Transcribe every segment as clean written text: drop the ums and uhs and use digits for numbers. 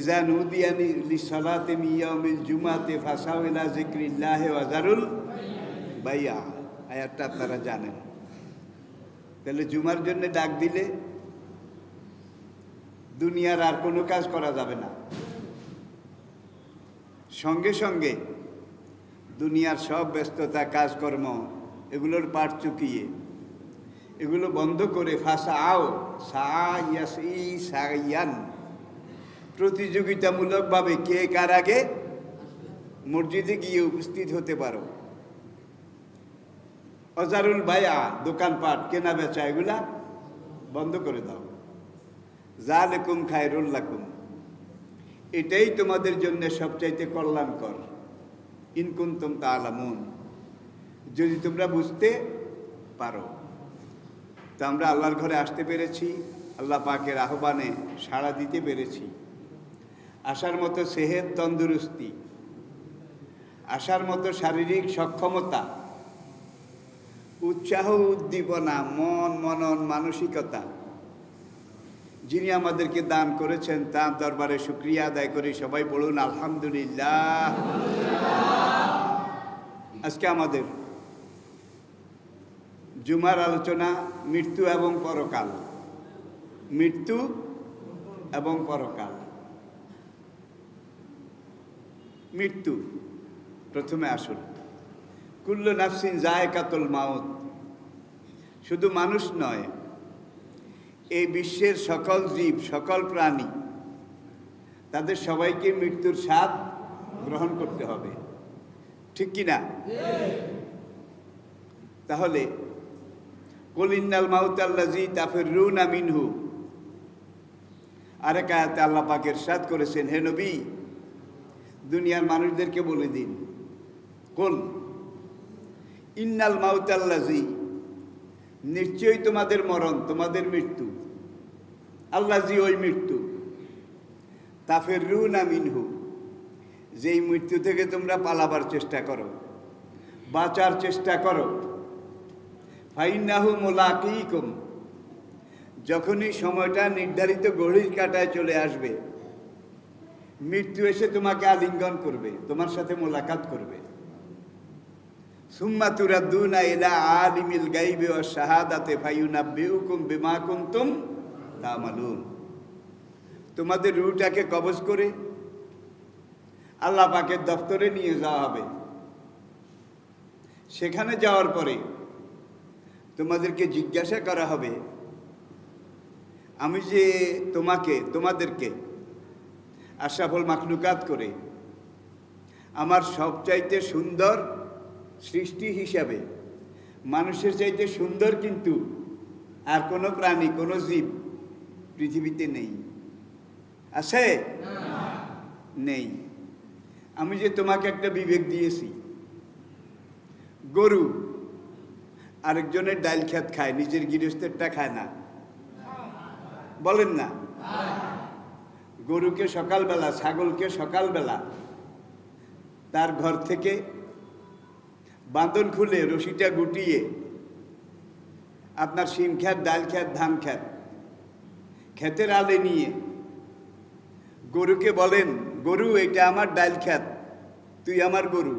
ইজা নুদিয়া লিসসালাতি মিন ইয়াউমিল জুমআতি ফাসাউ ইলা যিকরিল্লাহি ওয়া যারুল বাইয়া। আয়াতটা আপনারা জানেন। তাহলে জুমার জন্য ডাক দিলে দুনিয়ার আর কোনো কাজ করা যাবে না, সঙ্গে সঙ্গে দুনিয়ার সব ব্যস্ততা কাজকর্ম এগুলোর পাট চুকিয়ে এগুলো বন্ধ করে ফাসাও সাইয়ান প্রতিযোগিতামূলকভাবে কে কার আগে মসজিদে গিয়ে উপস্থিত হতে পারো। অজারুল বায়া দোকানপাট কেনা বেচা এগুলা বন্ধ করে দাও। যালিকুম খায়রুল লাকুম, এটাই তোমাদের জন্য সবচাইতে কল্যাণকর। ইন কুনতুম তা'লামুন, যদি তোমরা বুঝতে পারো। তো আমরা আল্লাহর ঘরে আসতে পেরেছি, আল্লাহ পাকের আহ্বানে সাড়া দিতে পেরেছি। আসার মতো সেহেত তন্দুরুস্তি, আসার মতো শারীরিক সক্ষমতা, উৎসাহ উদ্দীপনা, মন মনন মানসিকতা যিনি আমাদেরকে দান করেছেন তার দরবারে শুকরিয়া আদায় করি। সবাই বলুন আলহামদুলিল্লাহ। আজকে আমাদের জুমার আলোচনা মৃত্যু এবং পরকাল। মৃত্যু এবং পরকাল। মৃত্যু প্রথমে আসুন। কুল্লু নাফসিন যায়কাতুল মাউত, শুধু মানুষ নয়, এই বিশ্বের সকল জীব সকল প্রাণী তাদের সবাইকে মৃত্যুর স্বাদ গ্রহণ করতে হবে, ঠিক কি না? তাহলে কুল ইন্নাল মাউতাল্লাযী তাফিররুনা মিনহু, আরেক আয়াতে আল্লাহ পাক ইরশাদ করেছেন, হে নবী দুনিয়ার মানুষদেরকে বলে দিন, কুল ইন্নাল মাউতাল্লাযী, নিশ্চয়ই তোমাদের মরণ, তোমাদের মৃত্যু, আল্লাযী ওই মৃত্যু, তাফিররুনা মিনহু, যেই মৃত্যু থেকে তোমরা পালাবার চেষ্টা করো, বাঁচার চেষ্টা করো, ফাইন্নাহু মুলাকীকুম, যখনই সময়টা নির্ধারিত ঘড়ির কাঁটায় চলে আসবে, মৃত্যু এসে তোমাকে আলিঙ্গন করবে, তোমার সাথে মোলাকাত করবে। সুম্মা তুরাদ্দুনা ইলা আলিমিল গায়বি ওয়াশ শাহাদাতি ফায়ুনাব্বিউকুম বিমা কুনতুম তা'মালুন, তোমাদের রূহটাকে কবজ করে আল্লাহ পাকের দপ্তরে নিয়ে যাওয়া হবে। সেখানে যাওয়ার পরে তোমাদেরকে জিজ্ঞাসা করা হবে, আমি যে তোমাদেরকে আশরাফুল মাখলুকাত করে আমার সবচাইতে সুন্দর সৃষ্টি হিসাবে, মানুষের চাইতে সুন্দর কিন্তু আর কোনো প্রাণী কোনো জীব পৃথিবীতে নেই, আছে? নেই। আমি যে তোমাকে একটা বিবেক দিয়েছি, গরু আরেকজনের ডাইল খেত খায়, নিজের গৃহস্থেরটা খায় না, বলেন না? গরুকে সকালবেলা, ছাগলকে সকালবেলা তার ঘর থেকে বাঁধন খুলে রশিটা গুটিয়ে আপনার শিম খেত, ডাল খেত, ধান খেত, ক্ষেতের আলে নিয়ে গরুকে বলেন, গরু এটা আমার ডাল খেত, তুই আমার গরু,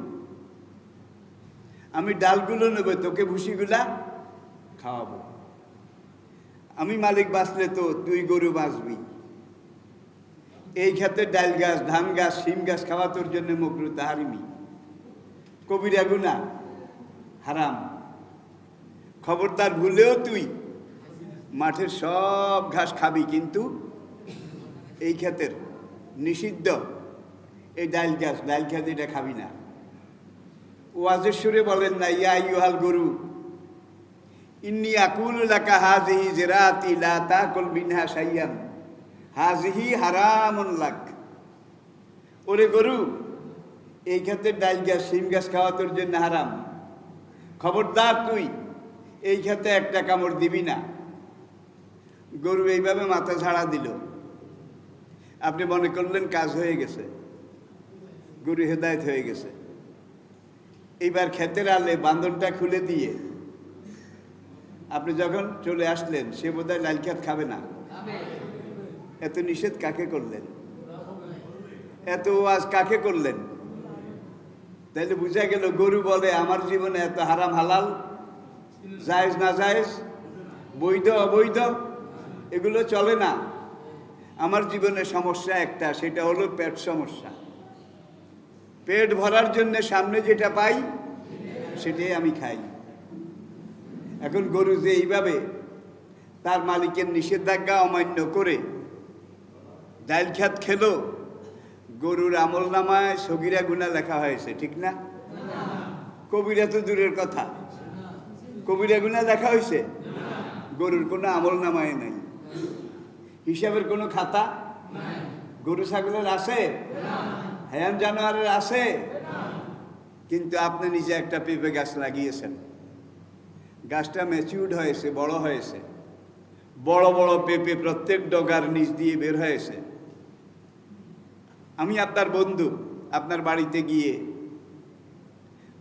আমি ডালগুলো নেব, তোকে ভুসিগুলা খাওয়াবো, আমি মালিক বাঁচলে তো তুই গরু বাঁচবি। এই ক্ষেত্রে ডাল গাছ, ধান গাছ, শিম গাছ খাওয়া তোর জন্য মাকরুহ তাহরিমি, কবিরা গুনাহ, হারাম। খবরদার ভুলেও তুই মাঠের সব ঘাস খাবি, কিন্তু এই ক্ষেতের নিষিদ্ধ এই ডাল গাছ, ডাল খেত এটা খাবি না। ওয়াজের সুরে বলেন না, ইয়া আইয়ুহাল গরু ইন্নী আকুলু লাকা হাযিহি জিরাতি লা তাকুল মিনহা শাইয়ান হাযিহি হারামুন লাক, ওরে গরু এই ক্ষেতের ডাল গাছ, শিম গাছ খাওয়া তোর জন্য হারাম, খবরদার তুই এই ক্ষেতে একটা কামড় দিবি না। গরু এইভাবে মাথা ঝাড়া দিল, আপনি মনে করলেন কাজ হয়ে গেছে, গরু হেদায়েত হয়ে গেছে। এইবার ক্ষেতের আলে বাঁধনটা খুলে দিয়ে আপনি যখন চলে আসলেন, সে বোধহয় লাল খেত খাবে না, এত নিষেধ কাকে করলেন? এত ওয়াজ কাকে করলেন? তাইলে বুঝা গেল গরু বলে আমার জীবনে এত হারাম হালাল, জায়েজ না জায়েজ, বৈধ অবৈধ এগুলো চলে না। আমার জীবনে সমস্যা একটা, সেটা হলো পেট সমস্যা। পেট ভরার জন্য সামনে যেটা পাই সেটাই আমি খাই। এখন গরু যে এইভাবে তার মালিকের নিষেধাজ্ঞা অমান্য করে ডাইল খাত খেলো, গরুর আমল নামায় সগিরা গুনাহ লেখা হয়েছে, ঠিক না? কবিরা তো দূরের কথা, কবিরা গুনাহ লেখা হয়েছে, গরুর কোনো আমল নামায় নাই, হিসাবের কোনো খাতা গরু ছাগলের আছে, হায়ান জানোয়ারের আছে। কিন্তু আপনি নিজে একটা পেঁপে গাছ লাগিয়েছেন, গাছটা ম্যাচিউরড হয়েছে, বড় হয়েছে, বড় বড় পেঁপে প্রত্যেক ডগার নিচ দিয়ে বের হয়েছে। আমি আপনার বন্ধু, আপনার বাড়িতে গিয়ে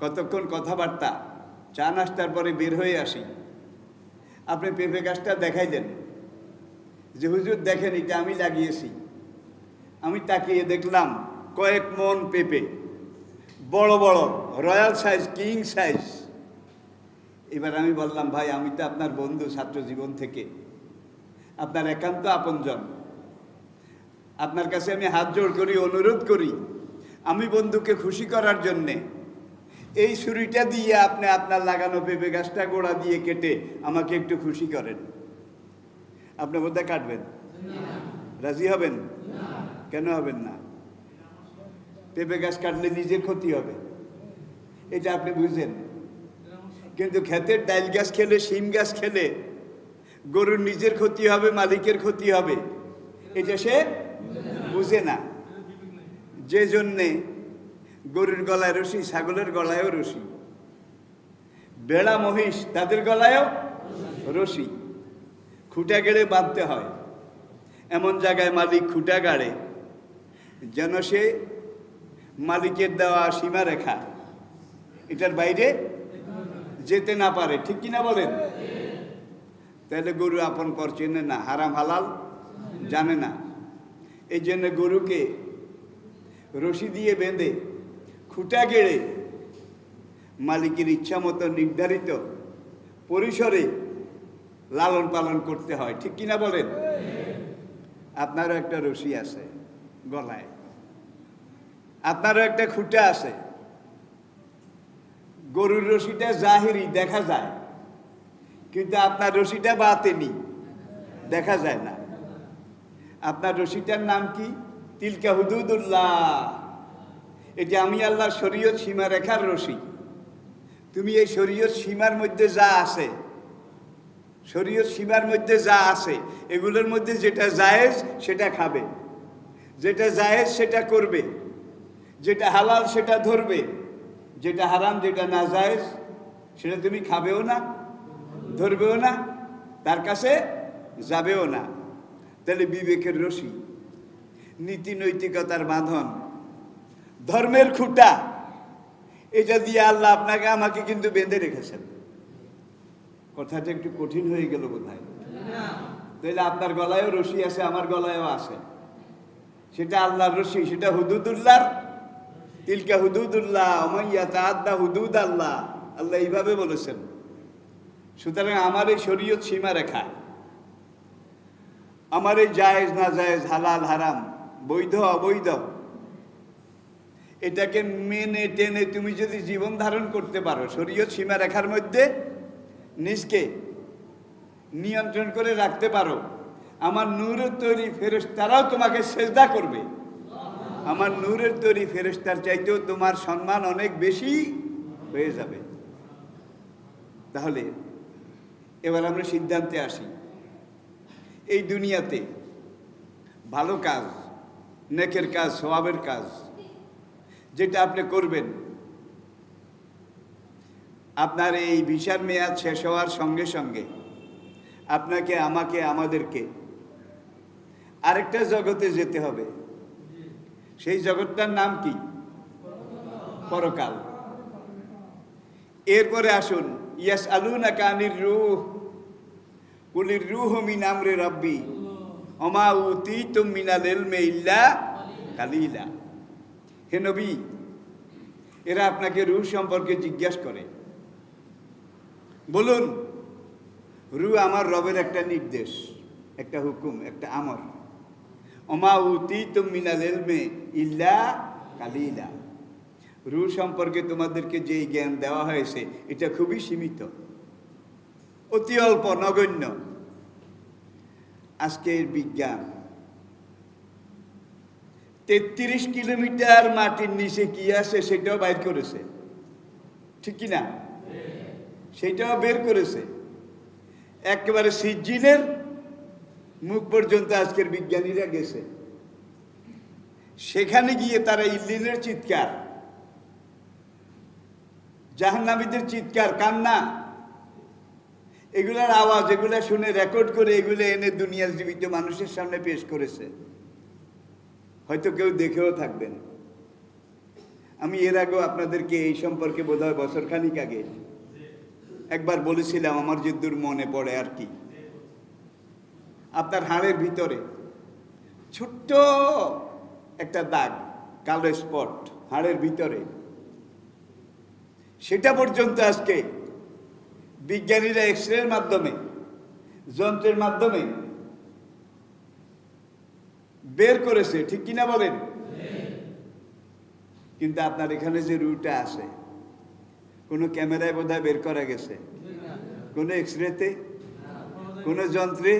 কতক্ষণ কথাবার্তা, চা নাস্তার পরে বের হয়ে আসি, আপনি পেঁপে গাছটা দেখাই দেন যে হুজুর দেখেন এটা আমি লাগিয়েছি। আমি তাকিয়ে দেখলাম কয়েক মন পেঁপে, বড় বড় রয়্যাল সাইজ, কিং সাইজ। এবার আমি বললাম ভাই আমি তো আপনার বন্ধু ছাত্র জীবন থেকে, আপনার একান্ত আপনজন, আপনার কাছে আমি হাত জোড় করি, অনুরোধ করি, আমি বন্ধুকে খুশি করার জন্যে এই ছুরিটা দিয়ে আপনি আপনার লাগানো পেঁপে গাছটা গোড়া দিয়ে কেটে আমাকে একটু খুশি করেন। আপনি বোধহয় কাটবেন, রাজি হবেন? কেন হবেন না? পেঁপে গাছ কাটলে নিজের ক্ষতি হবে, এটা আপনি বুঝেন। কিন্তু ক্ষেতের ডাইল গাছ খেলে, শিম গাছ খেলে গরুর নিজের ক্ষতি হবে, মালিকের ক্ষতি হবে, এটা সে বুঝে না। যে জন্যে গরুর গলায় রশি, ছাগলের গলায়ও রশি, বেড়া মহিষ তাদের গলায়ও রশি, খুঁটা গেড়ে বাঁধতে হয়। এমন জায়গায় মালিক খুঁটা গাড়ে যেন সে মালিকের দেওয়া সীমারেখা এটার বাইরে যেতে না পারে, ঠিক কিনা বলেন? তাহলে গরু আপন পর চেনে না, হারাম হালাল জানে না। এই জন্য গরুকে রশি দিয়ে বেঁধে খুঁটা গেড়ে মালিকের ইচ্ছা মতো নির্ধারিত পরিসরে লালন পালন করতে হয়, ঠিক কিনা বলেন? আপনারও একটা রশি আছে গলায়, আপনারও একটা খুঁটা আছে। গরুর রশিটা জাহিরি দেখা যায়, কিন্তু আপনার রশিটা বাতেনি, দেখা যায় না। আপনার রশিটার নাম কি? তিলকা হুদুদুল্লাহ। এটা আমি আল্লাহর শরীয়ত সীমা রেখার রশি। তুমি এই শরীয়ত সীমার মধ্যে যা আছে, শরীয়ত সীমার মধ্যে যা আছে এগুলোর মধ্যে যেটা জায়েজ সেটা খাবে, যেটা জায়েজ সেটা করবে, যেটা হালাল সেটা ধরবে, যেটা হারাম যেটা না জায়েজ সেটা তুমি খাবেও না, ধরবেও না, তার কাছে যাবেও না। তাহলে বিবেকের রশি, নীতি নৈতিকতার বাঁধন, ধর্মের খুঁটা, এটা দিয়ে আল্লাহ আপনাকে আমাকে কিন্তু বেঁধে রেখেছেন। কথাটা একটু কঠিন হয়ে গেল বোধহয়। তাহলে আপনার গলায়ও রশি আছে, আমার গলায়ও আছে, সেটা আল্লাহর রশি, সেটা হুদুদুল্লাহর। তিলকা হুদুদুল্লাহ ওমাইয়া তাআদ্দা হুদুদ আল্লাহ, আল্লাহ এইভাবে বলেছেন। সুতরাং আমার এই শরীয়ত সীমা রেখা, আমার এই জায়েজ না জায়েজ, হালাল হারাম, বৈধ অবৈধ, এটাকে মেনে টেনে তুমি যদি জীবন ধারণ করতে পারো, শরীয়ত সীমা রেখার মধ্যে নিজকে নিয়ন্ত্রণ করে রাখতে পারো, আমার নূরের তৈরি ফেরেশতারাও তোমাকে সেজদা করবে। আমার নূরের তৈরি ফেরেশতার চাইতেও তোমার সম্মান অনেক বেশি হয়ে যাবে। তাহলে এবার আমরা সিদ্ধান্তে আসি, এই দুনিয়াতে ভালো কাজ, নেকের কাজ, সওয়াবের কাজ যেটা আপনি করবেন, আপনার এই ভিসার মেয়াদ শেষ হওয়ার সঙ্গে সঙ্গে আপনাকে, আমাকে, আমাদেরকে আরেকটা জগতে যেতে হবে। সেই জগৎটার নাম কি? পরকাল। এরপরে আসুন, ইয়াসআলুনাকা আনির রূহ কুলির রূহু মিন আমরি রাব্বি ওমা উতীতুম মিনাল ইলমি ইল্লা কালিলা। হে নবী, এরা আপনাকে রূহ সম্পর্কে জিজ্ঞাসা করে, বলুন। রূহ আমার রবের একটা নির্দেশ, একটা হুকুম, একটা আমর। ওমা উতীতুম মিনাল ইলমি ইল্লা কালিলা। রূহ সম্পর্কে তোমাদেরকে যে জ্ঞান দেওয়া হয়েছে এটা খুবই সীমিত, অতি অল্প, নগণ্য। আজকের বিজ্ঞান 33 কিলোমিটার মাটির নিচে কি আছে সেটাও বাইর করেছে, ঠিক কিনা? সেটাও বের করেছে। একেবারে সিজিনের মুখ পর্যন্ত আজকের বিজ্ঞানীরা গেছে। সেখানে গিয়ে তারা ইল্লিনের চিৎকার, জাহান্নামীদের চিৎকার, কান্না, এগুলার আওয়াজ, এগুলা শুনে রেকর্ড করে এগুলো এনে দুনিয়ার জীবিত মানুষের সামনে পেশ করেছে। হয়তো কেউ দেখেও থাকবেন। আমি এর আগেও আপনাদেরকে এই সম্পর্কে বোধহয় বছরখানিক আগে একবার বলেছিলাম, আমার যদ্দূর মনে পড়ে আর কি। আপনার হাড়ের ভিতরে ছোট্ট একটা দাগ, কালো স্পট হাড়ের ভিতরে, সেটা পর্যন্ত আজকে বিজ্ঞানীরা এক্সরের মাধ্যমে, যন্ত্রের মাধ্যমে বের করেছে, ঠিক কিনা বলেন? কিন্তু আপনার এখানে যে রুটা আছে, কোনো ক্যামেরায় বোধহয় বের করা গেছে, কোনো এক্সরেতে, কোনো যন্ত্রে,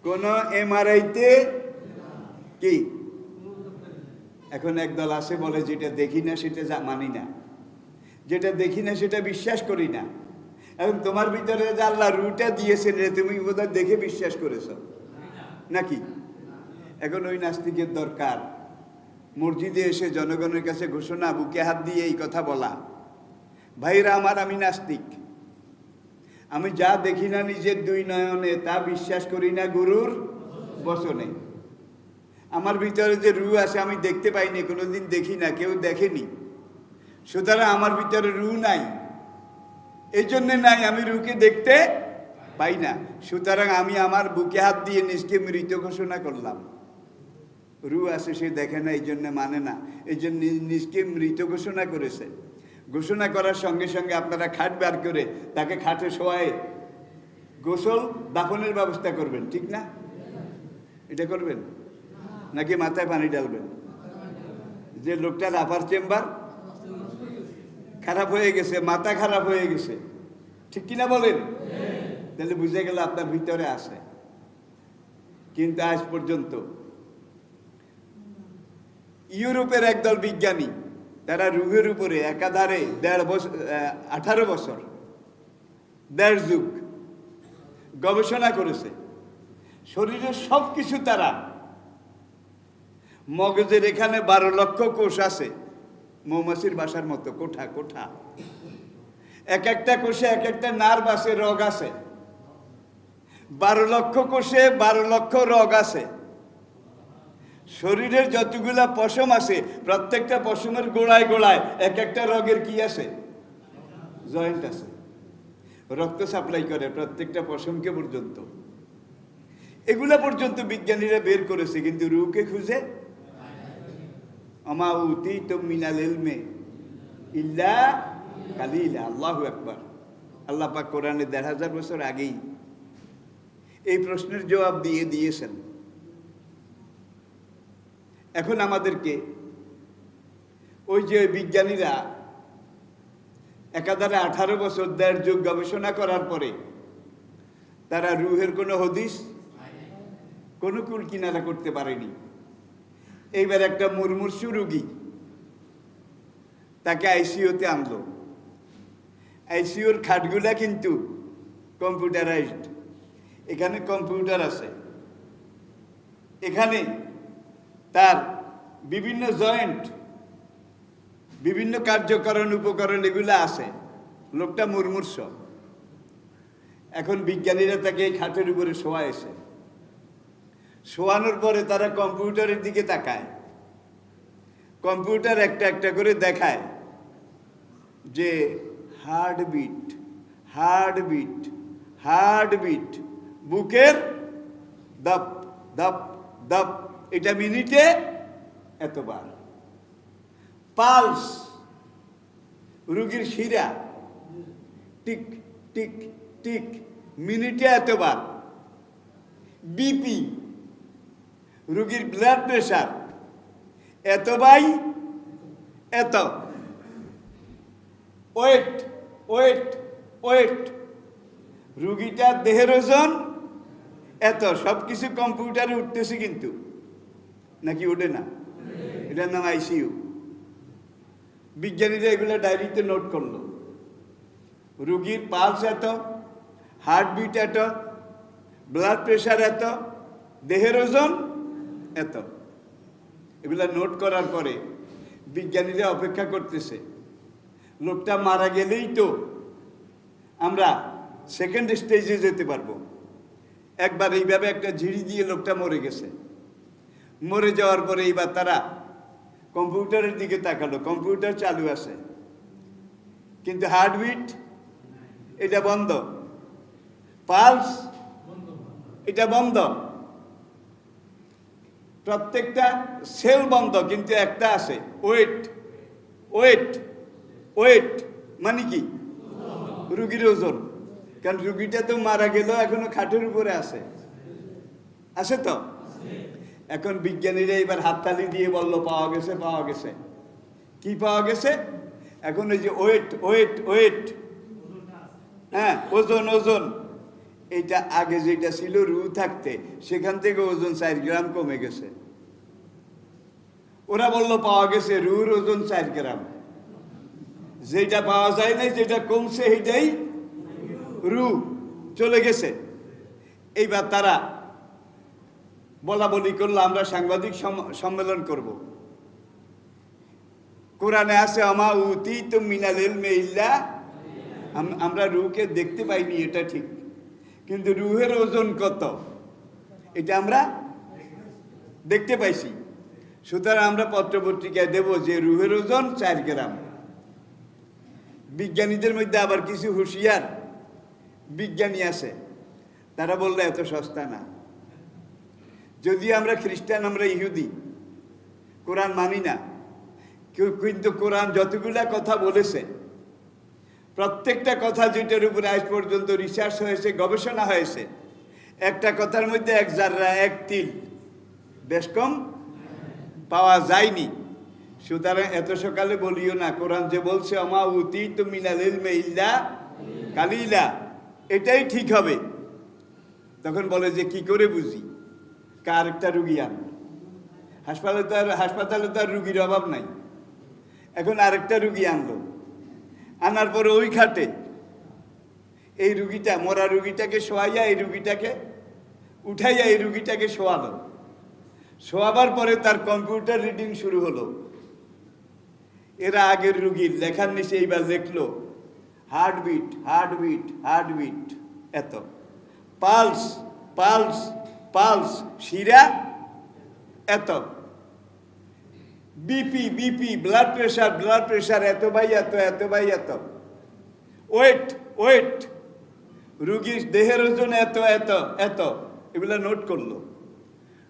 কোনো এমআরআইতে কি? এখন একদল আছে বলে যেটা দেখি না সেটা মানি না, যেটা দেখি না সেটা বিশ্বাস করি না। এখন তোমার ভিতরে যে আল্লাহ রুটা দিয়েছেন, তুমি বোধহয় দেখে বিশ্বাস করেছ নাকি? এখন ওই নাস্তিকের দরকার মসজিদে এসে জনগণের কাছে ঘোষণা, বুকে হাত দিয়ে এই কথা বলা, ভাইরা আমার, আমি নাস্তিক, আমি যা দেখি না নিজের দুই নয়নে তা বিশ্বাস করি না গুরুর বচনে। আমার ভিতরে যে রূহ আছে আমি দেখতে পাইনি, কোনোদিন দেখি না, কেউ দেখেনি, সুতরাং আমার ভিতরে রূহ নাই। এই জন্যে নাই, আমি রূহকে দেখতে পাই না, সুতরাং আমি আমার বুকে হাত দিয়ে নিজকে মৃত ঘোষণা করলাম। রূহ আছে, সে দেখে না, এই জন্য মানে না, এই জন্য নিজকে মৃত ঘোষণা করেছে। ঘোষণা করার সঙ্গে সঙ্গে আপনারা খাট বার করে তাকে খাটে শোয়ায় গোসল দাফনের ব্যবস্থা করবেন, ঠিক না? এটা করবেন নাকি মাথায় পানি ডালবেন? যে লোকটার আপার চেম্বার খারাপ হয়ে গেছে, মাথা খারাপ হয়ে গেছে, ঠিক কিনা বলেন? তাহলে বুঝে গেল আপনার ভিতরে আছে। কিন্তু আজ পর্যন্ত ইউরোপের একদল বিজ্ঞানী, তারা রূহের উপরে একাধারে 18 বছর, 1.5 যুগ গবেষণা করেছে। শরীরের সব কিছু তারা, মগজের এখানে 12 লক্ষ কোষ আছে, মৌমাছির বাসার মতো, কোঠা কোঠা, এক একটা কোষে এক একটা নার্ভ আছে, রগ আছে। 12 লক্ষ কোষে 12 লক্ষ রগ আছে। শরীরের যতগুলা পশম আছে, প্রত্যেকটা পশমের গোড়ায় গোড়ায় এক একটা রগের কি আছে? জয়েন্ট আছে, রক্ত সাপ্লাই করে প্রত্যেকটা পশমকে পর্যন্ত। এগুলা পর্যন্ত বিজ্ঞানীরা বের করেছে, কিন্তু রূহকে খুঁজে আমা উতীতুম মিনাল ইলমি ইল্লা কালিলা। আল্লাহু আকবার। আল্লাহ পাক কোরআনে 1000 বছর আগেই এই প্রশ্নের জবাব দিয়েছেন। এখন আমাদেরকে ওই যে বিজ্ঞানীরা একাধারে 18 বছর 1.5 যুগ গবেষণা করার পরে তারা রূহের কোনো হদিস, কোনো কুল কিনারা করতে পারেনি। এইবার একটা মুমূর্ষু রোগী, তাকে আইসিইউতে আনলো। আইসিইউর খাটগুলা কিন্তু কম্পিউটারাইজড, এখানে কম্পিউটার আছে, এখানে তার বিভিন্ন জয়েন্ট, বিভিন্ন কার্যকরণ উপকরণ এগুলো আছে। লোকটা মুমূর্ষ। এখন বিজ্ঞানীরা তাকে এই খাটের উপরে শোয়াইছে। শোয়ানোর পরে তারা কম্পিউটারের দিকে তাকায়, কম্পিউটার একটা একটা করে দেখায় যে হার্টবিট, হার্টবিট, হার্টবিট, বুকের দপ দপ দপ, এটা মিনিটে এতবার, পালস, রুগীর শিরা টিক টিক টিক, মিনিটে এতবার। বিপি, রুগীর ব্লাড প্রেশার এত বাই এত। ওয়েট ওয়েট ওয়েট, রুগীটার দেহের ওজন এত। সব কিছু কম্পিউটারে উঠতেছে কিন্তু, নাকি ওঠে না? এটার নাম আইসিইউ। বিজ্ঞানীরা এগুলো ডায়েরিতে নোট করলো। রুগীর পালস এত, হার্টবিট এত, ব্লাড প্রেশার এত, দেহের ওজন এত। এগুলা নোট করার পরে বিজ্ঞানীরা অপেক্ষা করতেছে, লোকটা মারা গেলেই তো আমরা সেকেন্ড স্টেজে যেতে পারবো। একবার এইভাবে একটা ঝিড়ি দিয়ে লোকটা মরে গেছে। মরে যাওয়ার পরে এইবার তারা কম্পিউটারের দিকে তাকালো, কম্পিউটার চালু আছে কিন্তু হার্টবিট এটা বন্ধ, পালস এটা বন্ধ, প্রত্যেকটা সেল বন্ধ, কিন্তু একটা আছে ওয়েট ওয়েট ওয়েট, মানে কি? রুগীর ওজন। কারণ রুগীটা তো মারা গেল, এখনো খাটের উপরে আছে, আছে তো। এখন বিজ্ঞানীরা এবার হাততালি দিয়ে বলল পাওয়া গেছে, পাওয়া গেছে। কি পাওয়া গেছে? এখন ওই যে ওয়েট ওয়েট ওয়েট, হ্যাঁ ওজন ওজন, এইটা আগে যেটা ছিল রু থাকতে, সেখান থেকে ওজন 4 গ্রাম কমে গেছে। ওরা বলল পাওয়া গেছে রুর ওজন 4 গ্রাম। যেটা পাওয়া যায় নাই, যেটা কমছে সেইটাই রু, চলে গেছে। এইবার তারা বলা বলি করলো আমরা সাংবাদিক সম্মেলন করব। কোরআনে আছে আমা উতি তো মিনাল ইলমি ইল্লা, আমরা রুকে দেখতে পাইনি, এটা ঠিক, কিন্তু রুহের ওজন কত এটা আমরা দেখতে পাইছি। সুতরাং আমরা পত্রপত্রিকায় দেব যে রুহের ওজন 4 গ্রাম। বিজ্ঞানীদের মধ্যে আবার কিছু হুঁশিয়ার বিজ্ঞানী আছে, তারা বললো এত সস্তা না। যদি আমরা খ্রিস্টান, আমরা ইহুদি, কোরআন মানি না, কিন্তু কোরআন যতগুলা কথা বলেছে, প্রত্যেকটা কথা যেটার উপরে আজ পর্যন্ত রিসার্চ হয়েছে, গবেষণা হয়েছে, একটা কথার মধ্যে 1 জাররা 1 তিল বেশ কম পাওয়া যায়নি। সুতরাং এত সকালে বলিও না, কোরআন যে বলছে আমা উতি তো মিনাল ইলমি ইল্লা কালিলা, এটাই ঠিক হবে। তখন বলে যে কি করে বুঝি? কার একটা রুগী আন, হাসপাতালে তো আর রুগীর অভাব নাই। এখন আরেকটা রুগী আনলো, আনার পরে ওই খাটে এই রুগীটা, মরা রুগীটাকে শোয়াইয়া এই রুগীটাকে উঠাইয়া এই রুগীটাকে শোয়ালো। শোয়াবার পরে তার কম্পিউটার রিডিং শুরু হলো। এরা আগের রুগীর লেখার নিচে এইবার লিখলো হার্টবিট হার্টবিট হার্টবিট এত, পালস পালস পালস, শিরা এত, বিপি বিপি ব্লাড প্রেশার এত বাই এত, এত বাই এত, ওয়েট ওয়েট, রুগীর দেহের ওজন এত এত এত। এগুলো নোট করলো।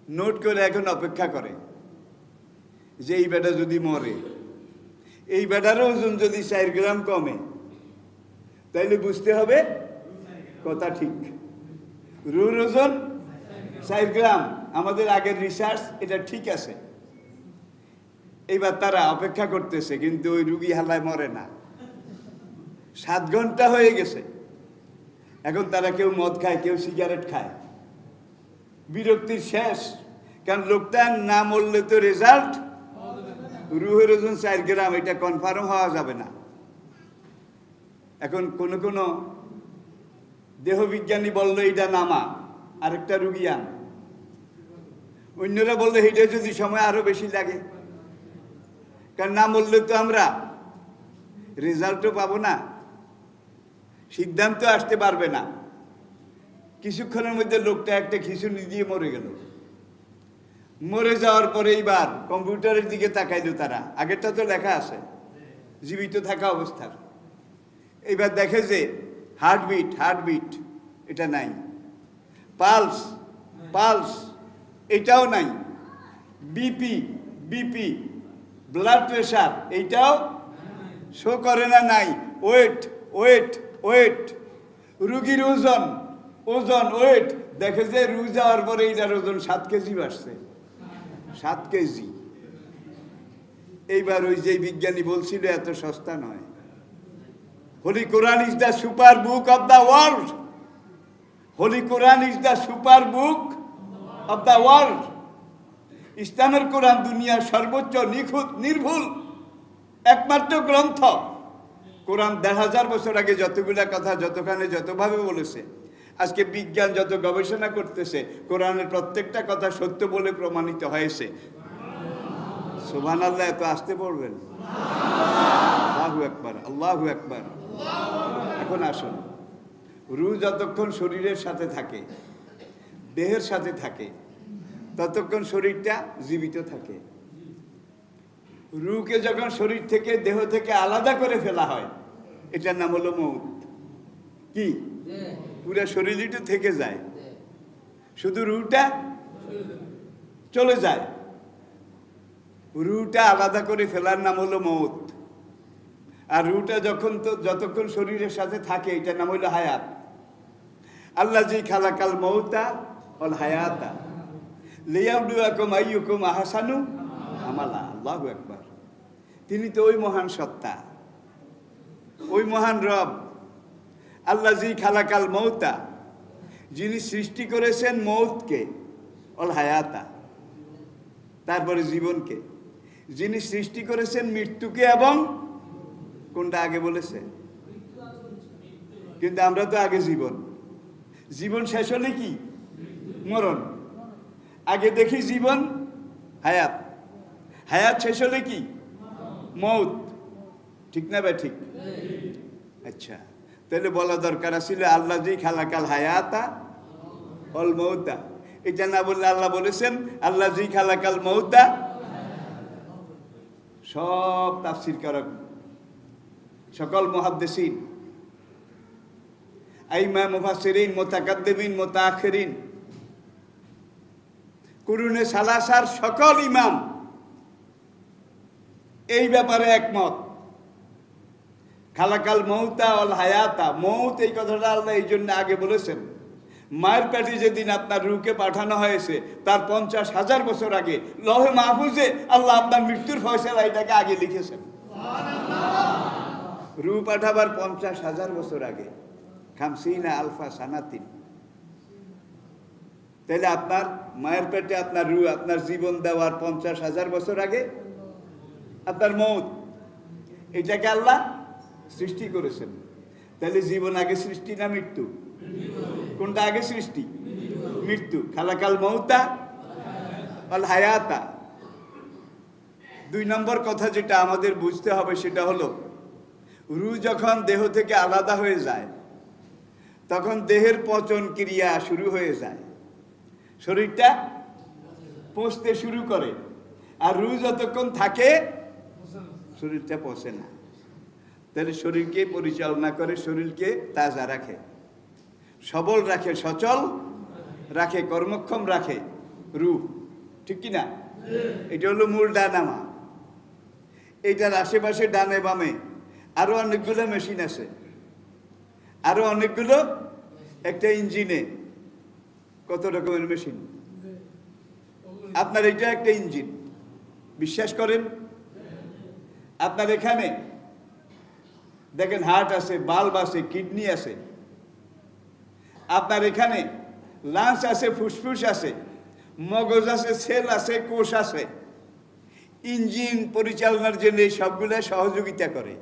নোট করে এখন অপেক্ষা করে যে এই বেটা যদি মরে, এই বেটারও ওজন যদি 4 গ্রাম কমে, তাইলে বুঝতে হবে কথা ঠিক। রুর ওজন 4 গ্রাম, আমাদের আগের রিসার্চ এটা ঠিক আছে। এইবার তারা অপেক্ষা করতেছে, কিন্তু ওই রুগী হালায় মরে না। 7 ঘন্টা হয়ে গেছে। এখন তারা কেউ মদ খায়, কেউ সিগারেট খায়, বিরক্তির শেষ। কারণ লোকটা না মরলে তো রেজাল্ট, রুহের ওজন 4 গ্রাম, এটা কনফার্ম হওয়া যাবে না। এখন কোন কোন দেহবিজ্ঞানী বললো এটা নামা, আরেকটা রুগী আন। অন্যরা বললো এটা যদি সময় আরো বেশি লাগে, কারণ না বললে তো আমরা রেজাল্টও পাবো না, সিদ্ধান্ত আসতে পারবে না। কিছুক্ষণের মধ্যে লোকটা একটা খিঁচুনি দিয়ে মরে গেল। মরে যাওয়ার পরে এইবার কম্পিউটারের দিকে তাকাইলো তারা, আগেরটা তো লেখা আছে জীবিত থাকা অবস্থার। এইবার দেখে যে হার্টবিট হার্টবিট এটা নাই, পালস পালস এটাও নাই, বিপি বিপি ব্লাড প্রেশার এইটাও শো করে না নাই। ওয়েট ওয়েট ওয়েট, রুগীর ওজন ওজন ওয়েট, দেখে যে রু যাওয়ার পরে এইটার ওজন 7 কেজি বাড়ছে, 7 কেজি। এইবার ওই যে বিজ্ঞানী বলছিল এত সস্তা নয়। Holy Quran is the super book of the world. Holy Quran is the super book of the world. ইসলামের কোরআন দুনিয়ার সর্বোচ্চ নিখুঁত নির্ভুল একমাত্র গ্রন্থ। কোরআন 1000 বছর আগে যতগুলা কথা যতখানে যতভাবে বলেছে, আজকে বিজ্ঞান যত গবেষণা করতেছে, কোরআনের প্রত্যেকটা কথা সত্য বলে প্রমাণিত হয়েছে। সুবহানাল্লাহ, এত আসতে পড়বেন। আল্লাহু আকবার, আল্লাহু আকবার। এখন আসুন, রূহ যতক্ষণ শরীরের সাথে থাকে, দেহের সাথে থাকে, ততক্ষণ শরীরটা জীবিত থাকে। রূহকে যখন শরীর থেকে দেহ থেকে আলাদা করে ফেলা হয়, এটার নাম হলো মউত। কি? পুরা শরীরটা থেকে যায়, শুধু রূহটা চলে যায়। রূহটা আলাদা করে ফেলার নাম হলো মউত। আর রূহটা যতক্ষণ শরীরের সাথে থাকে, এটার নাম হলো হায়াত। আল্লাযী খালাকাল মউতা ওয়াল হায়াতা লিয়াবলুয়াকুম আইয়ুকুম আহসানু আমালা। আল্লাহু আকবার। তিনি তো ওই মহান সত্তা, ওই মহান রব। আল্লাযী খালাকাল মউতা, যিনি সৃষ্টি করেছেন মউতকে, ওয়াল হায়াতা, তারপরে জীবনকে। যিনি সৃষ্টি করেছেন মৃত্যুকে, এবং কোনটা আগে বলেছে? কিন্তু আমরা তো আগে জীবন, জীবন শেষ হলে কি? মরণ। আগে দেখি জীবন, হায়াত, হায়াত শেষ হলে কি? মউত। ঠিক না ভাই? ঠিক। আচ্ছা, তাহলে বলা দরকার ছিল আল্লাযী খালাকাল হায়াতা ওয়াল মউতা। এটা না বললে আল্লাহ বলেছেন আল্লাযী খালাকাল মউতা। সব তাফসীর কারক, সকল মুহাদ্দিসিন, আইমা মুফাসসিরিন, মুতাকাদ্দিমিন, মুতাআখিরিন, কুরুনে সালাসার সকল ইমাম এই ব্যাপারে একমত। খালাকাল মউতা ওয়াল হায়াতা, মউত এই কথাটা আল্লাহ এই জন্য আগে বলেছেন। মায়ের পেটে যেদিন আপনার রূহকে পাঠানো হয়েছে, তার 50,000 বছর আগে লৌহে মাহফুজে আল্লাহ আপনার মৃত্যুর ফয়সালা এটাকে আগে লিখেছেন। রূহ পাঠাবার 50,000 বছর আগে, 50 আলফা সানাতিন। তাহলে আপনার মায়ের পেটে আপনার রূহ, আপনার জীবন দেওয়ার 50,000 বছর আগে আপনার মউত, এটাকে আল্লাহ সৃষ্টি করেছেন। তাহলে জীবন আগে সৃষ্টি না মৃত্যু? কোনটা আগে সৃষ্টি? মৃত্যু। খালাকাল মউতা ওয়াল হায়াতা। 2 নম্বর কথা যেটা আমাদের বুঝতে হবে সেটা হলো, রূহ যখন দেহ থেকে আলাদা হয়ে যায়, তখন দেহের পচন ক্রিয়া শুরু হয়ে যায়, শরীরটা পচতে শুরু করে। আর রূহ যতক্ষণ থাকে, শরীরটা পচে না। তাহলে শরীরকে পরিচালনা করে, শরীরকে তাজা রাখে, সবল রাখে, সচল রাখে, কর্মক্ষম রাখে রূহ। ঠিক কি না? এটা হলো মূল ডানামা। এইটার আশেপাশে ডানে বামে আরো অনেকগুলো মেশিন আছে, আরো অনেকগুলো, একটা ইঞ্জিনে কত রকমের মেশিন। আপনার এটা একটা ইঞ্জিন, বিশ্বাস করেন? আপনার এখানে দেখেন হার্ট আছে, বাল্ব আছে, কিডনি আছে। আপনার এখানে লাংস আছে, ফুসফুস আছে, মগজ আছে, সেল আছে, কোষ আছে। ইঞ্জিন পরিচালনার জন্য এই সবগুলো সহযোগিতা করে।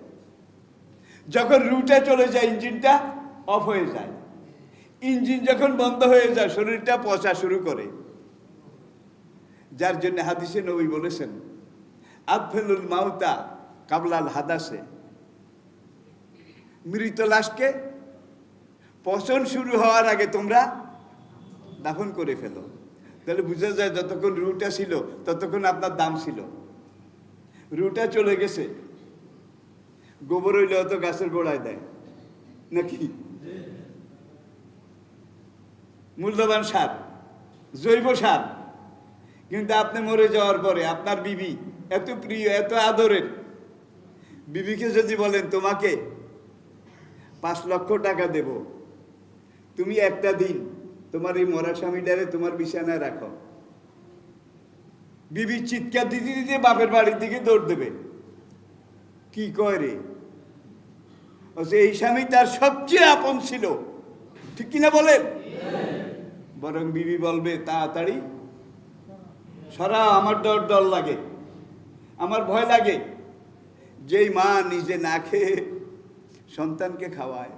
যখন রুটে চলে যায়, ইঞ্জিনটা অফ হয়ে যায়। ইঞ্জিন যখন বন্ধ হয়ে যায়, শরীরটা পচা শুরু করে। যার জন্য হাদিসে নবী বলেছেন, আদফিলুল মাউতা কাবলাল হাদাসে, মৃত লাশকে পচন শুরু হওয়ার আগে তোমরা দাফন করে ফেলো। তাহলে বুঝা যায় যতক্ষণ রুটা ছিল ততক্ষণ আপনার দাম ছিল। রুটা চলে গেছে, গোবর হইলে অত গাছের গোড়ায় দেয় নাকি? মূল্যবান সার, জৈব সার। কিন্তু আপনি মরে যাওয়ার পরে আপনার বিবি এত প্রিয়, এত আদরের বিবিকে যদি বলেন তোমাকে 5 লক্ষ টাকা দেব, তুমি একটা দিন তোমার এই মরা স্বামীটারে তোমার বিছানায় রাখো, বিবি চিৎকার দিতে দিতে বাপের বাড়ির দিকে দৌড় দেবে। কি কয় রে? এই স্বামী তার সবচেয়ে আপন ছিল, ঠিক কিনা বলেন? বরং বিবি বলবে তাড়াতাড়ি সরা, আমার ডর লাগে, আমার ভয় লাগে। যেই মা নিজে না খেয়ে সন্তানকে খাওয়ায়,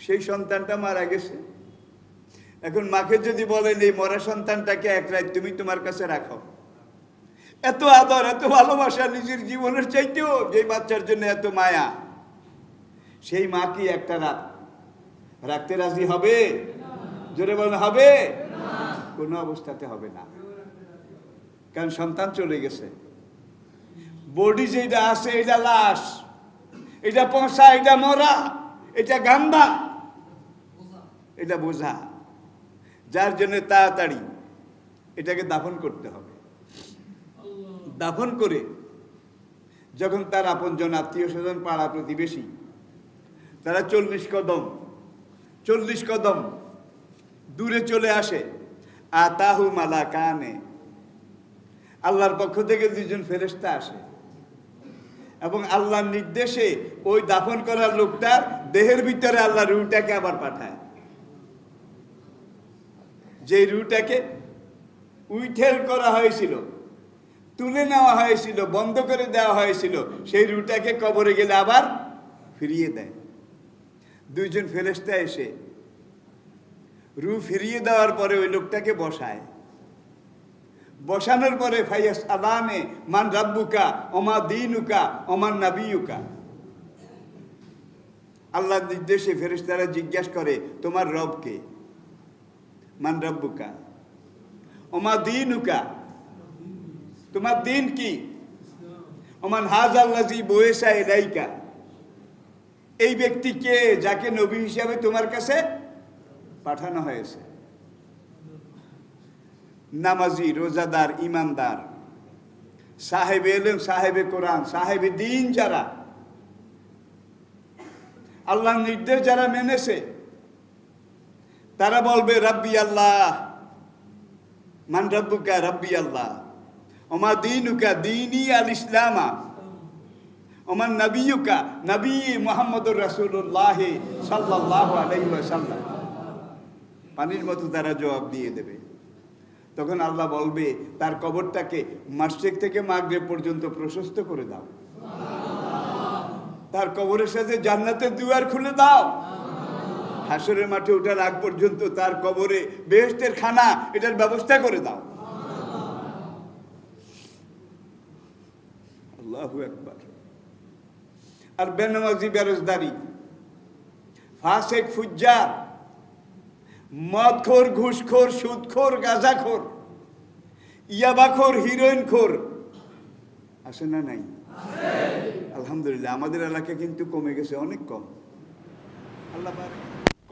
সেই সন্তানটা মারা গেছে। এখন মাকে যদি বলেন এই মরা সন্তানটাকে এক রাত তুমি তোমার কাছে রাখো, এত আদর, এত ভালোবাসা, নিজের জীবনের চাইতেও যে বাচ্চার জন্য এত মায়া, সেই মা কি একটা রাত রাখতে রাজি হবে? জোরে বলেন হবে? কোনো অবস্থাতে হবে না, কারণ সন্তান চলে গেছে। বডি যেটা আছে এটা লাশ, এটা পচা, এটা মরা, এটা গান্দা, এটা বোঝা, যার জন্য তাড়াতাড়ি এটাকে দাফন করতে হবে। দাফন করে যখন তার আপনজন, আত্মীয় স্বজন, পাড়া প্রতিবেশী তারা 40 কদম দূরে চলে আসে, আতাহু মালাকানে, আল্লাহর পক্ষ থেকে 2জন ফেরেশতা আসে এবং আল্লাহর নির্দেশে ওই দাফন করার লোকটার দেহের ভিতরে আল্লাহ রূহটাকে আবার পাঠায়। যে রূহটাকে উইঠেল করা হয়েছিল, তুলে নেওয়া হয়েছিল, বন্ধ করে দেওয়া হয়েছিল, সেই রূহটাকে কবরে গেলে আবার ফিরিয়ে দেয়। 2জন ফেরেশতা এসে রূহ ফিরিয়ে দেওয়ার পরে ওই লোকটাকে বসায়। বসানোর পরে ফাইয়াস আদানে মান রাব্বুকা ওমা দীনুকা ওমান নাবিয়ুকা, আল্লাহর নির্দেশে ফেরেশতারা জিজ্ঞাসা করে তোমার রব কে? মান রাব্বুকা ওমা দীনুকা, তোমার দিন কি? ওমান হাযাল্লাযী বুইসা ইলাইকা, এই ব্যক্তি কে যাকে নবী হিসাবে তোমার কাছে পাঠানো হয়েছে? নামাজি, রোজাদার, ইমানদার, সাহেবে ইলম, সাহেবে কোরআন, সাহেবে দ্বীন, যারা আল্লাহর নির্দেশ যারা মেনেছে, তারা বলবে রাব্বি আল্লাহ। মান রাব্বুকা? রাব্বি আল্লাহ। ওমা দীনুকা? দীনি আল ইসলামা। ওমান নবিয়ুকা? নবী মুহাম্মদুর রাসূলুল্লাহ সাল্লাল্লাহু আলাইহি ওয়াসাল্লাম। পানির মতো তারা জবাব দিয়ে দেবে। তখন আল্লাহ বলবে তার কবরটাকে মাশরিক থেকে মাগরিব পর্যন্ত প্রশস্ত করে দাও, তার কবরের সাথে জান্নাতের দুয়ার খুলে দাও, হাসরের মাঠে ওঠার আগ পর্যন্ত তার কবরে বেহেশতের খানা, এটার ব্যবস্থা করে দাও। আল্লাহু আকবার। আর বেনামাজি, বেরোজদারি, ফাসেক, ফুজ্জার, মদখোর, ঘুষখোর, সুদখোর, গাঁজাখোর, ইয়াবাখোর, হিরোইনখোর আছে না নাই? আলহামদুলিল্লাহ আমাদের এলাকা কিন্তু কমে গেছে, অনেক কম। আল্লাহ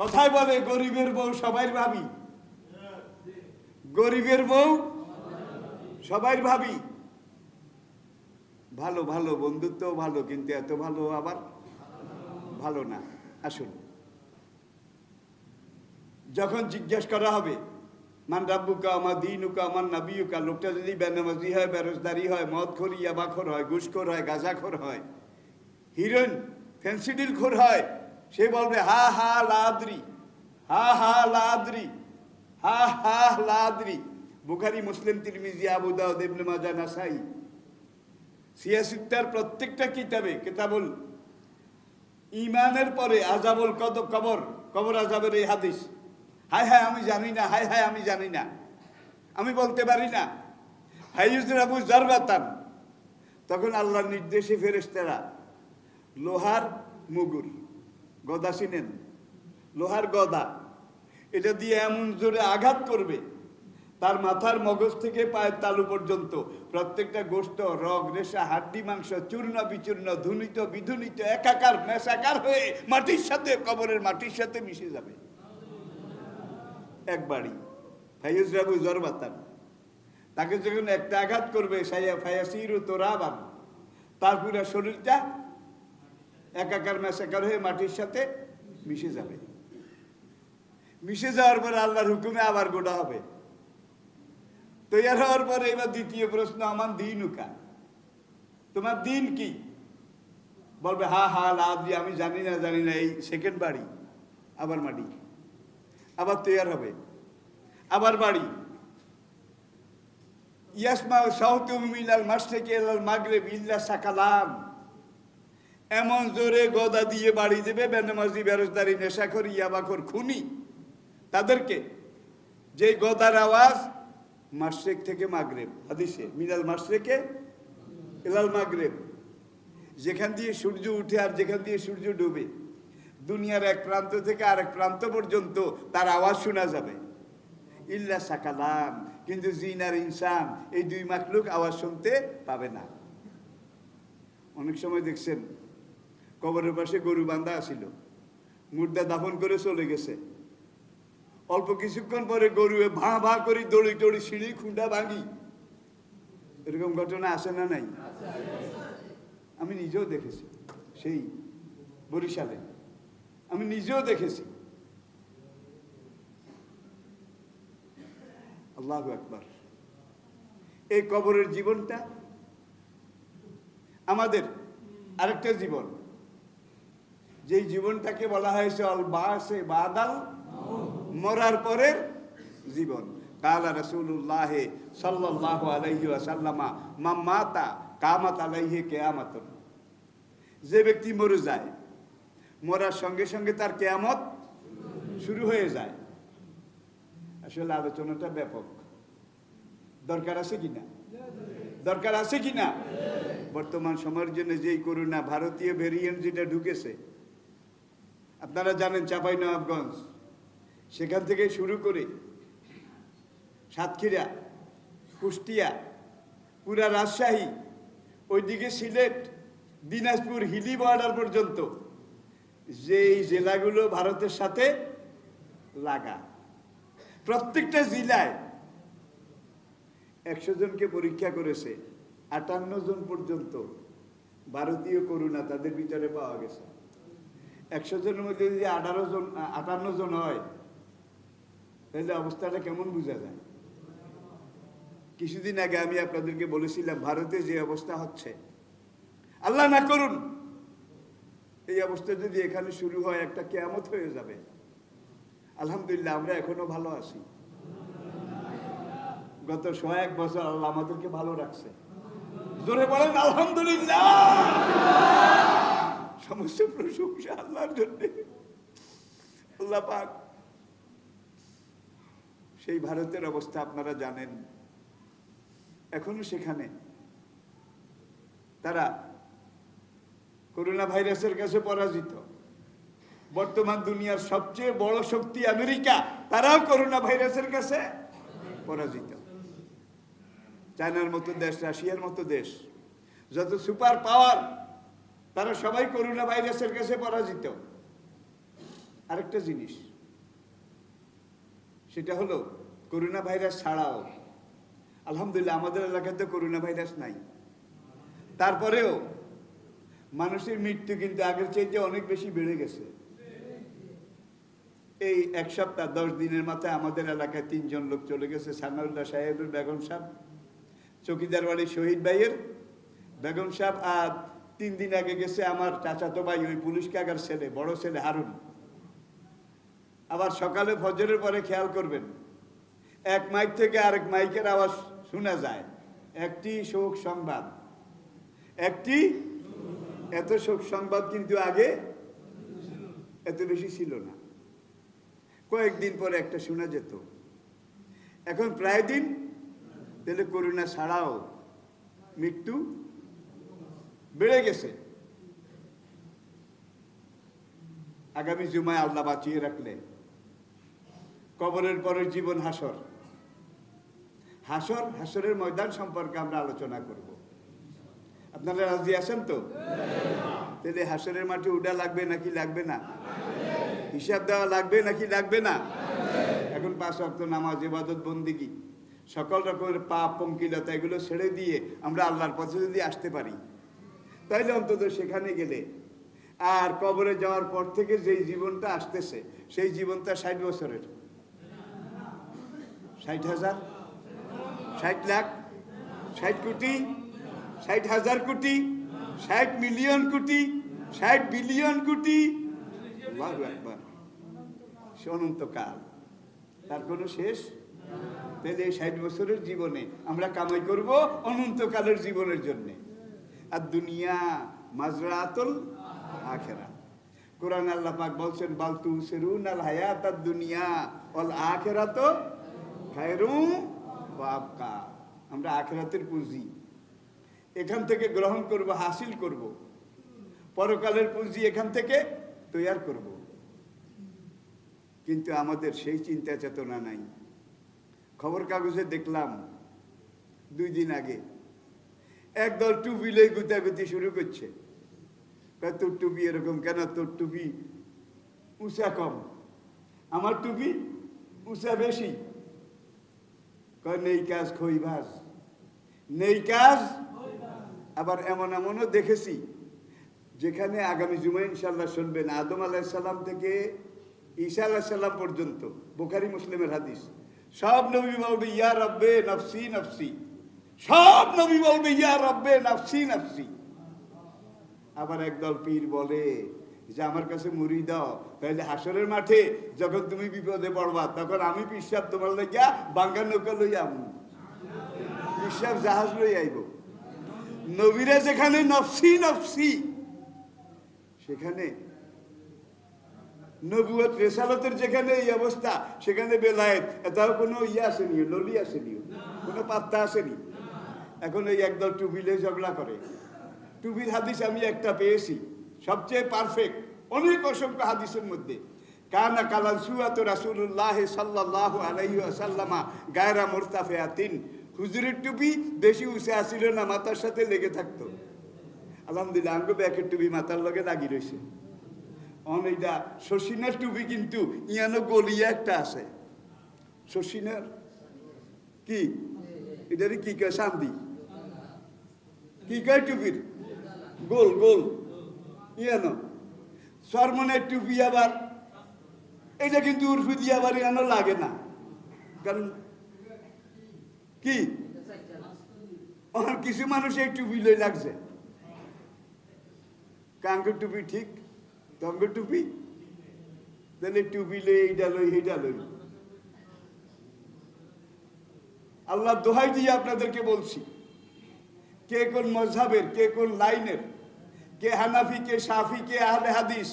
কথায় বলে গরিবের বউ সবাই ভাবি, গরিবের বউ সবাই ভাবি। ভালো ভালো বন্ধুত্ব ভালো, কিন্তু এত ভালো আবার ভালো না। আসুন, যখন জিজ্ঞেস করা হবে মান রাব্বুকা ওমা দীনুকা ওমান নাবিয়ুকা, লোকটা যদি বেনামাজি হয়, বেরোজদারি হয়, মদখোর, ইয়াবাখোর হয়, ঘুষখোর হয়, গাঁজাখোর হয়, হিরোইন ফেন্সিডিলখোর হয়, সে বলবে হা হা লাদ্রি, হা হা লাদ্রি, হা হা লাদ্রি। বুখারী, মুসলিম, তিরমিজি, আবু দাউদ, ইবনে মাজাহ, নাসাই, সিয়াসিত্তার প্রত্যেকটা কিতাবে, কিতাবুল ঈমানের পরে আযাবুল কবর, কবর আযাবের এই হাদিস, হায় হায় আমি জানি না, হায় হায় আমি জানি না, আমি বলতে পারি না, হাইয়ুজরাবু জারবাতান। তখন আল্লাহর নির্দেশে ফেরেশতারা লোহার মুগুর, গদা চিনেন? লোহার গদা, এটা দিয়ে এমন জোরে আঘাত করবে, তার মাথার মগজ থেকে পায়ের তালু পর্যন্ত প্রত্যেকটা গোশত, রগ, রেশা, হাড্ডি, মাংস চূর্ণ বিচূর্ণ, ধুনিত বিধুনিত, একাকার মেশাকার হয়ে মাটির সাথে, কবরের মাটির সাথে মিশে যাবে একবারই। ফাইয়ুজরাবু জারবাতান। তাকে যখন একটা আঘাত করবে ফায়াসিরু তোরাবান, তার পুরো শরীরটা একাকার মেশাকার হয়ে মাটির সাথে মিশে যাবে। মিশে যাওয়ার পরে আল্লাহর হুকুমে আবার গোটা হবে। তৈরি হওয়ার পরে এবার দ্বিতীয় প্রশ্ন, আমার দিন উকা, তোমার দিন কি? বলবে হা হা লাদি, আমি জানি না এই সেকেন্ড বাড়ি, আবার মাটি, আবার তৈরি হবে, আবার বাড়ি। ইয়াসমা সাউতুম মিনাল মাশরিকি ইলাল মাগরিব ইল্লা সাকালাম, এমন জোরে গদা দিয়ে বাড়ি দেবে বেনামাজি, বেরোজদারি, নেশাখোর, ইয়াবাখোর, খুনি, তাদেরকে, যে গদার আওয়াজ মাশরিক থেকে মাগরিব, হাদিসে মিনাল মাশরিকি ইলাল মাগরিব, যেখান দিয়ে সূর্য উঠে আর যেখান দিয়ে সূর্য ডুবে, দুনিয়ার এক প্রান্ত থেকে আরেক প্রান্ত পর্যন্ত তার আওয়াজ শোনা যাবে। ইল্লা সাকালাম, কিন্তু জিন আর ইনসান এই দুই মাখলুক আওয়াজ শুনতে পাবে না। অনেক সময় দেখছেন কবরের পাশে গরু বান্ধা আসিল, মুর্দা দাফন করে চলে গেছে, অল্প কিছুক্ষণ পরে গরু ভা ভা করে দড়ি টড়ি সিঁড়ি খুঁড়া ভাঙি, এরকম ঘটনা আসে না নাই? আমি নিজেও দেখেছি, সেই বরিশালে আমি নিজেও দেখেছি। আল্লাহু আকবার। এই কবরের জীবনটা আমাদের আরেকটা জীবন, যেই জীবনটাকে বলা হয়েছে অল বাসে বাদাল, মরার পরের জীবন। কালা রাসূলুল্লাহ সাল্লাল্লাহু আলাইহি ওয়াসাল্লাম মান মাতা কামাত আলাইহি কিয়ামাতুন, যে ব্যক্তি মরে যায়, মরার সঙ্গে সঙ্গে তার কিয়ামত শুরু হয়ে যায়। আসলে আলোচনাটা ব্যাপক, দরকার আছে কিনা? দরকার আছে কিনা? বর্তমান সময়ের জন্য যেই করোনা ভারতীয় ভেরিয়েন্ট যেটা ঢুকেছে, আপনারা জানেন চাঁপাইনবাবগঞ্জ, সেখান থেকে শুরু করে সাতক্ষীরা, কুষ্টিয়া, পুরা রাজশাহী, ওইদিকে সিলেট, দিনাজপুর, হিলি বর্ডার পর্যন্ত, যেই জেলাগুলো ভারতের সাথে লাগা, প্রত্যেকটা জেলায় 100 জনকে পরীক্ষা করেছে, 58 জন পর্যন্ত ভারতীয় করোনা তাদের ভিতরে পাওয়া গেছে। 100 জনের মধ্যে যদি 58 জন হয়, তাহলে অবস্থাটা কেমন বোঝা যায়? কিছুদিন আগে আমি আপনাদেরকে বলেছিলাম, ভারতে যে অবস্থা হচ্ছে, আল্লাহ না করুন এই অবস্থা যদি এখানে শুরু হয়, একটা কিয়ামত হয়ে যাবে। আলহামদুলিল্লাহ আমরা এখনো ভালো আছি। গত 101 বছর আল্লাহ আমাদেরকে ভালো রাখছে। জোরে বলেন আলহামদুলিল্লাহ। সমস্ত প্রশংসা আল্লাহর জন্য। আল্লাহ পাক, সেই ভারতের অবস্থা আপনারা জানেন, এখনো সেখানে তারা করোনা ভাইরাসের কাছে পরাজিত। বর্তমান দুনিয়ার সবচেয়ে বড় শক্তি আমেরিকা, তারাও করোনা ভাইরাসের কাছে পরাজিত। চায়নার মতো দেশ, রাশিয়ার মতো দেশ, যত সুপার পাওয়ার, তারা সবাই করোনা ভাইরাসের কাছে পরাজিত। আরেকটা জিনিস, সেটা হলো করোনা ভাইরাস ছাড়াও আলহামদুলিল্লাহ আমাদের এলাকাতে করোনা ভাইরাস নাই, তারপরেও মানুষের মৃত্যু কিন্তু আগের চাইতে অনেক বেশি বেড়ে গেছে। এই 1 সপ্তাহ 10 দিনের মাথায় আমাদের এলাকায় 3 জন লোক চলে গেছে। সানাউল্লাহ সাহেবের বেগম সাহেব, চৌকিদার বাড়ির শহীদ ভাইয়ের বেগম সাহেব, আর 3 দিন আগে গেছে আমার চাচাতো ভাই, ওই পুলিশ কাগার ছেলে, বড় ছেলে হারুন। আবার সকালে ফজরের পরে খেয়াল করবেন, এক মাইক থেকে আরেক মাইকের আওয়াজ শোনা যায়, একটি শোক সংবাদ, একটি। এত শোক সংবাদ কিন্তু আগে এত বেশি ছিল না, কয়েকদিন পরে একটা শোনা যেত। এখন প্রায় দিন। তাহলে করোনা ছাড়াও মৃত্যু বেড়ে গেছে। আগামী জুমায় আল্লাহ বাঁচিয়ে রাখলে কবরের পরের জীবন হাসর, হাসরের ময়দান সম্পর্কে আমরা আলোচনা করব। আপনারা রাজি আছেন তো? তাহলে হাসরের মাঠে উঠা লাগবে নাকি লাগবে না? হিসাব দেওয়া লাগবে নাকি লাগবে না? এখন 5 ওয়াক্ত নামাজ, ইবাদত, বন্দেগী সকল রকমের পাপ পঙ্কিলতা এগুলো ছেড়ে দিয়ে আমরা আল্লাহর পথে যদি আসতে পারি, তাইলে অন্তত সেখানে গেলে আর কবরে যাওয়ার পর থেকে যেই জীবনটা আসতেছে সেই জীবনটা 60 বছরের, 60,000, 60 লাখ, 60 কোটি, 60,000 কোটি, 60 মিলিয়ন কোটি, 60 বিলিয়ন কোটি, আল্লাহু আকবার, সে অনন্তকাল, তার কোনো শেষ। তাহলে এই 60 বছরের জীবনে আমরা কামাই করব অনন্তকালের জীবনের জন্যে। আর দুনিয়া মাজরাতুল আখিরাহ। কোরআন আল্লাহ পাক বলছেন বাল তুসিরুনাল হায়াতাদ দুনিয়া ওয়াল আখিরাতু খায়রুম ওয়া আবকা। আমরা আখিরাতের পুঁজি এখান থেকে গ্রহণ করব, হাসিল করব, পরকালের পুঁজি এখান থেকে তৈরি করব। কিন্তু আমাদের সেই চিন্তা চেতনা নাই। খবর কাগজে দেখলাম 2 দিন আগে একদল টুপি লই গুতাগুতি শুরু করছে। তোর টুপি এরকম কেন, তোর টুপি উঁচা কম, আমার টুপি উঁচা বেশি। নেই কাজ খইবাজ, নেই কাজ। আবার এমন এমনও দেখেছি যেখানে আগামী জুমায় ইনশাল্লাহ শুনবেন, আদম আলাইহিস সালাম থেকে ঈসা আলাইহিস সালাম পর্যন্ত, বুখারী মুসলিমের হাদিস, সব নবী বলবে ইয়া রব্বে নফসি নফসি, সব নবী বলবে ইয়া রব্বে নফসি নফসি। আবার একদল পীর বলে যে আমার কাছে মুড়ি দাও, তাহলে হাসরের মাঠে যখন তুমি বিপদে পড়বা তখন আমি পিসাব তোমার লাগিয়া বাঙ্গা নৌকা লই আমু, পিসাব জাহাজ লই আইব। নবীরা যেখানে নফসি নফসি, সেখানে নবুয়ত রেসালতের যেখানে এই অবস্থা, সেখানে বেলায়েত এটাও কোনো ইয়ে আসেনি, ললি আসেনি, কোনো পাত্তা আসেনি। এখন এই একদল টুপিলে ঝগড়া করে। টুপির হাদিস আমি একটা পেয়েছি, সবচেয়ে পারফেক্ট অনেক অসংখ্য হাদিসের মধ্যে। কানা কালান সুয়াত রাসূলুল্লাহ সাল্লাল্লাহু আলাইহি ওয়াসাল্লামা গায়রা মুরতাফিয়াতিন। হুজুরের টুপি বেশি উঁচা আসিল না, মাথার সাথে লেগে থাকতো। আলহামদুলিল্লাহ আঙ্গো ব্যাকের টুপি মাথার লগে লাগি রয়েছে। অনেকটা শশিনার টুপি কিন্তু ইয়ানো গলিয়া একটা আছে। শশিনার কি এটারে কি কয়, শান্তি কি কয় টুপির, গোল গোল ইয়ানো। সরমনের টুপি আবার এটা কিন্তু উর্ফি দিয়ে আবার ইয়ানো লাগে না, কারণ কি কিছু মানুষ এই টুপি লই লাগছে। কাঙ্গের টুপি ঠিক, তঙ্গের টুপি, তাহলে টুপি লই এইটা লই সেইটা লই। আল্লাহ দোহাই দিয়ে আপনাদেরকে বলছি, কে কোন মজহাবের, কে কোন লাইনের, কে হানাফি, কে শাফি, কে আহলে হাদিস,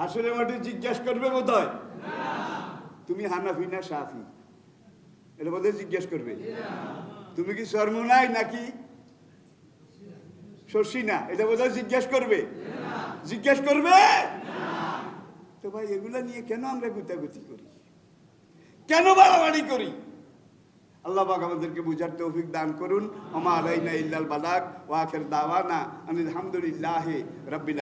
হাসরের মাঠে জিজ্ঞাসা করবে বোধ হয় তুমি হানাফি না শাফি, এটা বোধহয় জিজ্ঞেস করবে। তুমি কি সরমুনাই নাকি শশিনা, এটা বোধহয় জিজ্ঞেস করবে। জিজ্ঞেস করবে তো ভাই, এগুলা নিয়ে কেন আমরা গুতাগুতি করি, কেন বাড়াবাড়ি করি? আল্লাহ পাক আমাদেরকে বুঝার তৌফিক দান করুন। ওমা আলাইনা ইল্লাল বালাগ ওয়া আখির দাওয়ানা আনিল হামদুলিল্লাহি রাব্বিল